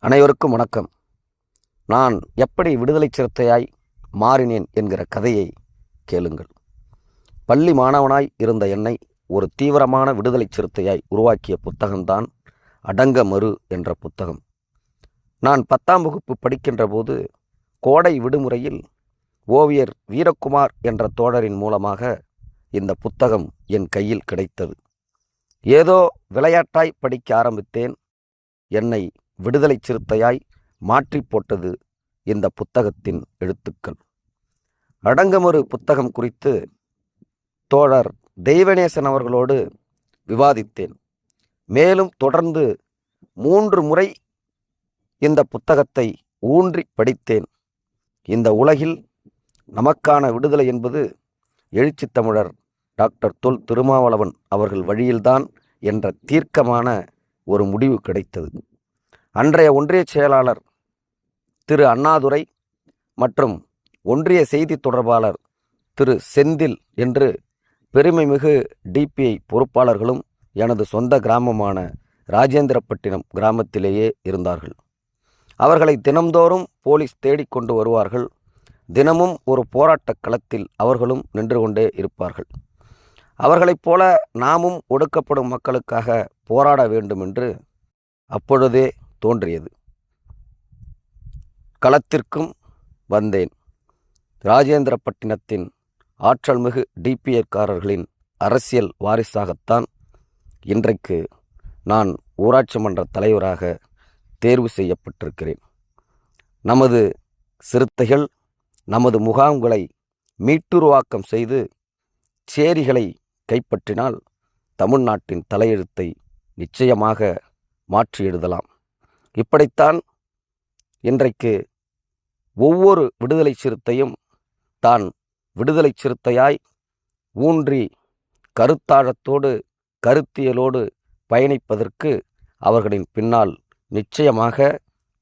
அனைவருக்கும் வணக்கம். நான் எப்படி விடுதலை சிறுத்தையாய் மாறினேன் என்கிற கதையை கேளுங்கள். பள்ளி மாணவனாய் இருந்த என்னை ஒரு தீவிரமான விடுதலை சிறுத்தையாய் உருவாக்கிய புத்தகம்தான் அடங்க மறு என்ற புத்தகம். நான் 10ஆம் வகுப்பு படிக்கின்ற போது கோடை விடுமுறையில் ஓவியர் வீரகுமார் என்ற தோழரின் மூலமாக இந்த புத்தகம் என் கையில் கிடைத்தது. ஏதோ விளையாட்டாய் படிக்க ஆரம்பித்தேன். என்னை விடுதலை சிறுத்தையாய் மாற்றி போட்டது இந்த புத்தகத்தின் எழுத்துக்கள். அடங்கமறு புத்தகம் குறித்து தோழர் தெய்வநேசன் அவர்களோடு விவாதித்தேன். மேலும் தொடர்ந்து 3 முறை இந்த புத்தகத்தை ஊன்றி படித்தேன். இந்த உலகில் நமக்கான விடுதலை என்பது எழுச்சி தமிழர் டாக்டர் தொல் திருமாவளவன் அவர்கள் வழியில்தான் என்ற தீர்க்கமான ஒரு முடிவு கிடைத்தது. அன்றைய ஒன்றிய செயலாளர் திரு அண்ணாதுரை மற்றும் ஒன்றிய செய்தி தொடர்பாளர் திரு செந்தில் என்று பெருமைமிகு டிபிஐ பொறுப்பாளர்களும் எனது சொந்த கிராமமான ராஜேந்திரப்பட்டினம் கிராமத்திலேயே இருந்தார்கள். அவர்களை தினம்தோறும் போலீஸ் தேடிக்கொண்டு வருவார்கள். தினமும் ஒரு போராட்டக் களத்தில் அவர்களும் நின்று கொண்டே இருப்பார்கள். அவர்களைப் போல நாமும் ஒடுக்கப்படும் மக்களுக்காக போராட வேண்டும் என்று அப்பொழுதே தோன்றியது. களத்திற்கும் வந்தேன். ராஜேந்திரப்பட்டினத்தின் ஆற்றல்மிகு டிபிஐக்காரர்களின் அரசியல் வாரிசாகத்தான் இன்றைக்கு நான் ஊராட்சி மன்ற தலைவராக தேர்வு செய்யப்பட்டிருக்கிறேன். நமது சிறுத்தைகள் நமது முகாம்களை மீட்டுருவாக்கம் செய்து சேரிகளை கைப்பற்றினால் தமிழ்நாட்டின் தலையெழுத்தை நிச்சயமாக மாற்றி எழுதலாம். இப்படித்தான் இன்றைக்கு ஒவ்வொரு விடுதலை சிறுத்தையும் தான் விடுதலை சிறுத்தையாய் ஊன்றி கருத்தாழத்தோடு கருத்தியலோடு பயணிப்பதற்கு அவர்களின் பின்னால் நிச்சயமாக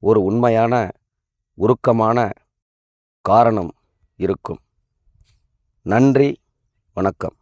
ஒரு உண்மையான உருக்கமான காரணம் இருக்கும். நன்றி, வணக்கம்.